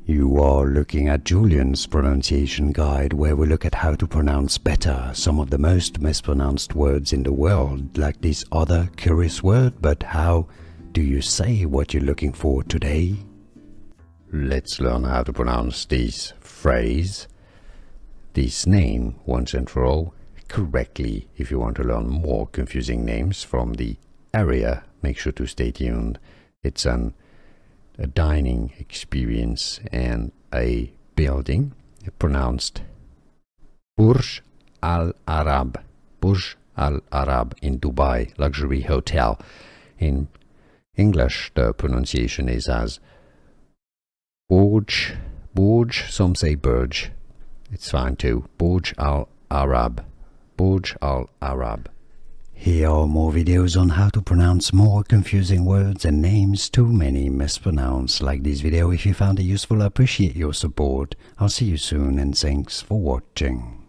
You are looking at Julian's pronunciation guide, where we look at how to pronounce better some of the most mispronounced words in the world, like this other curious word. But how do you say what you're looking for today? Let's learn how to pronounce this phrase, this name, once and for all, correctly. If you want to learn more confusing names from the area, make sure to stay tuned. It's a dining experience and a building pronounced Burj Al Arab. Burj Al Arab in Dubai, luxury hotel. In English, the pronunciation is as Burj, some say Burj. It's fine too. Burj Al Arab. Burj Al Arab. Here are more videos on how to pronounce more confusing words and names too many mispronounced. Like this video if you found it useful. I appreciate your support. I'll see you soon and thanks for watching.